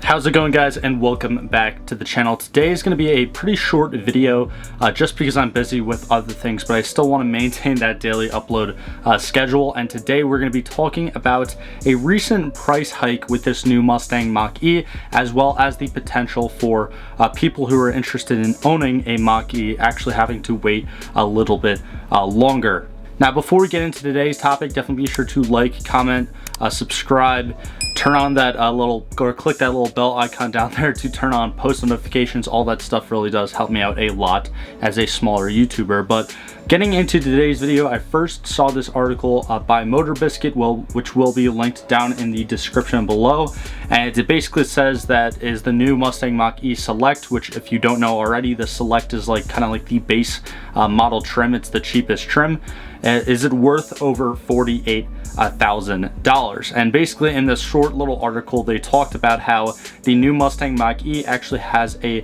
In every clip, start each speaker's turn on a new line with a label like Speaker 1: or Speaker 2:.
Speaker 1: How's it going, guys, and welcome back to the channel. Today is going to be a pretty short video just because I'm busy with other things, but I still want to maintain that daily upload schedule. And today we're going to be talking about a recent price hike with this new Mustang Mach-E, as well as the potential for people who are interested in owning a Mach-E actually having to wait a little bit longer. Now, before we get into today's topic, definitely be sure to like, comment, subscribe, turn on that click that little bell icon down there to turn on post notifications. All that stuff really does help me out a lot as a smaller YouTuber. But getting into today's video, I first saw this article by Motor Biscuit, which will be linked down in the description below. And it basically says that is the new Mustang Mach-E Select, which, if you don't know already, the Select is kind of like the base model trim. It's the cheapest trim. Is it worth over $48,000? And basically in this short little article, they talked about how the new Mustang Mach-E actually has a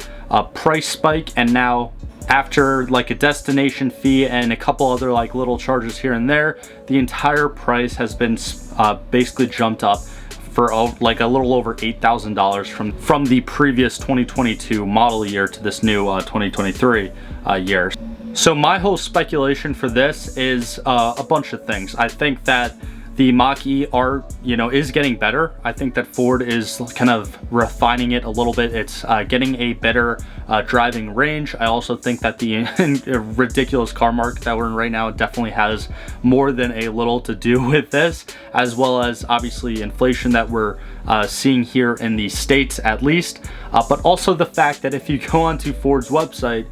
Speaker 1: price spike, and now after like a destination fee and a couple other little charges here and there, the entire price has been basically jumped up for a little over $8,000 from the previous 2022 model year to this new 2023 year. So my whole speculation for this is a bunch of things. I think that the Mach-E is getting better. I think that Ford is kind of refining it a little bit. It's getting a better driving range. I also think that the ridiculous car market that we're in right now definitely has more than a little to do with this, as well as obviously inflation that we're seeing here in the States at least, but also the fact that if you go onto Ford's website,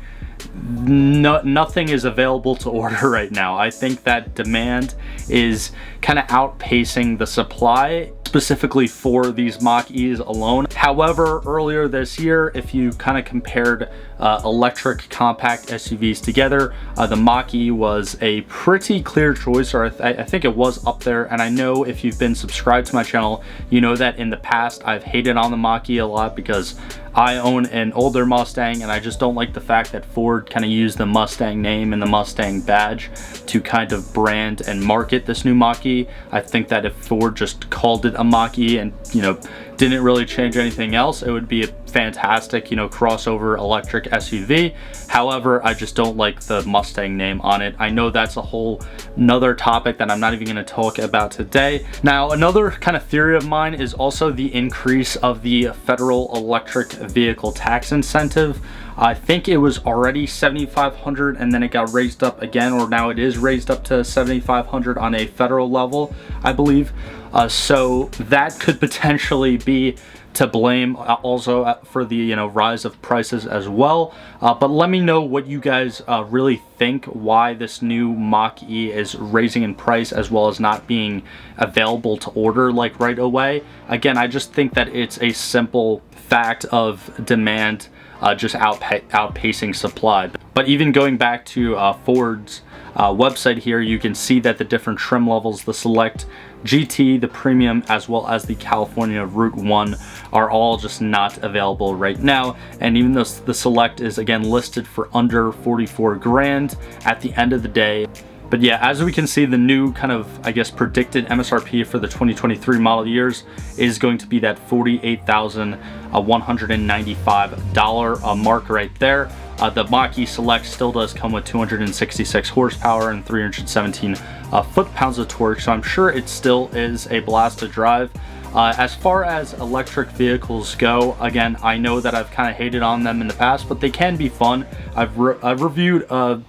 Speaker 1: nothing is available to order right now. I think that demand is kind of outpacing the supply, specifically for these Mach-E's alone. However, earlier this year, if you kind of compared electric compact SUVs together, the Mach-E was a pretty clear choice, or I think it was up there. And I know if you've been subscribed to my channel, you know that in the past I've hated on the Mach-E a lot because I own an older Mustang, and I just don't like the fact that Ford kind of used the Mustang name and the Mustang badge to kind of brand and market this new Mach-E. I think that if Ford just called it a Mach-E and didn't really change anything else, it would be a fantastic crossover electric SUV. However, I just don't like the Mustang name on it. I know that's a whole nother topic that I'm not even going to talk about today. Now, another kind of theory of mine is also the increase of the federal electric vehicle tax incentive. I think it was already $7,500 and then it got raised up again, or now it is raised up to $7,500 on a federal level, I believe. So that could potentially be to blame also for the rise of prices as well. But let me know what you guys really think, why this new Mach-E is raising in price as well as not being available to order right away. Again, I just think that it's a simple fact of demand just outpacing supply. But even going back to Ford's website here, you can see that the different trim levels, the Select, GT, the Premium, as well as the California Route 1 are all just not available right now. And even though the Select is again listed for under 44 grand at the end of the day. But yeah, as we can see, the new kind of, I guess, predicted MSRP for the 2023 model years is going to be that $48,195 mark right there. The Mach-E Select still does come with 266 horsepower and 317 foot-pounds of torque, so I'm sure it still is a blast to drive. As far as electric vehicles go, again, I know that I've kind of hated on them in the past, but they can be fun. I've reviewed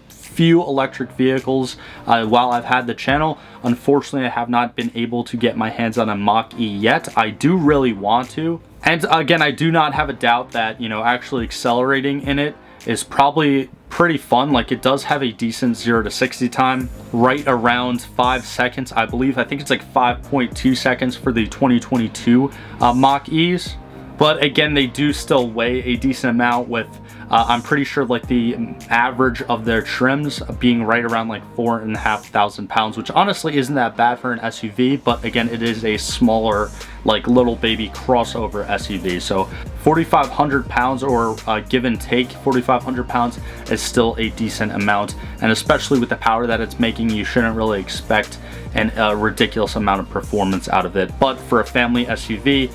Speaker 1: few electric vehicles while I've had the channel. Unfortunately, I have not been able to get my hands on a Mach-E yet. I do really want to. And again, I do not have a doubt that, actually accelerating in it is probably pretty fun. It does have a decent 0 to 60 time, right around 5 seconds, I believe. I think it's 5.2 seconds for the 2022 Mach-E's. But again, they do still weigh a decent amount, with I'm pretty sure the average of their trims being right around 4,500 pounds, which honestly isn't that bad for an SUV. But again, it is a smaller little baby crossover SUV. So 4,500 pounds, or give and take 4,500 pounds, is still a decent amount. And especially with the power that it's making, you shouldn't really expect and a ridiculous amount of performance out of it. But for a family SUV,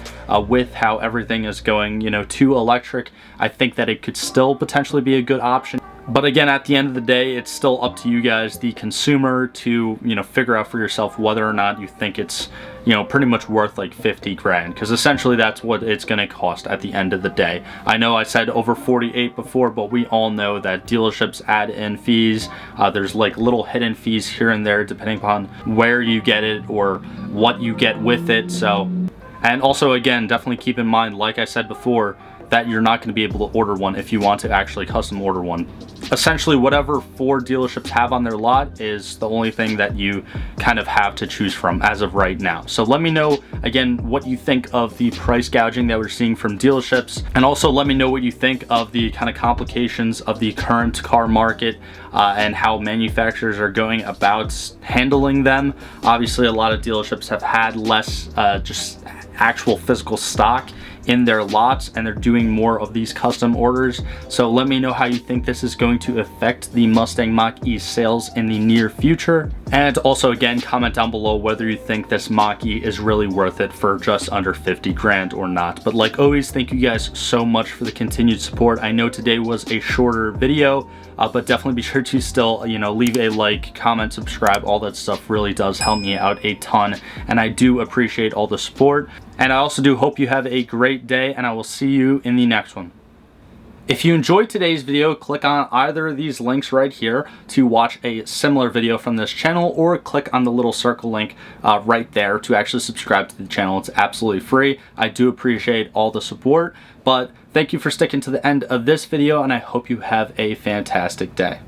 Speaker 1: with how everything is going, you know, to electric, I think that it could still potentially be a good option. But again, at the end of the day, it's still up to you guys, the consumer, to, you know, figure out for yourself whether or not you think it's, you know, pretty much worth like 50 grand, because essentially that's what it's going to cost at the end of the day. I know I said over 48 before, but we all know that dealerships add in fees. There's like little hidden fees here and there depending upon where you get it or what you get with it. So, and also again, definitely keep in mind, like I said before, that you're not going to be able to order one if you want to actually custom order one. Essentially, whatever Ford dealerships have on their lot is the only thing that you kind of have to choose from as of right now. So let me know, again, what you think of the price gouging that we're seeing from dealerships. And also let me know what you think of the kind of complications of the current car market and how manufacturers are going about handling them. Obviously, a lot of dealerships have had less just actual physical stock in their lots, and they're doing more of these custom orders. So let me know how you think this is going to affect the Mustang Mach-E sales in the near future. And also again, comment down below whether you think this Mach-E is really worth it for just under 50 grand or not. But like always, thank you guys so much for the continued support. I know today was a shorter video, but definitely be sure to still, you know, leave a like, comment, subscribe. All that stuff really does help me out a ton, and I do appreciate all the support. And I also do hope you have a great day, and I will see you in the next one. If you enjoyed today's video, click on either of these links right here to watch a similar video from this channel, or click on the little circle link right there to actually subscribe to the channel. It's absolutely free. I do appreciate all the support, but thank you for sticking to the end of this video, and I hope you have a fantastic day.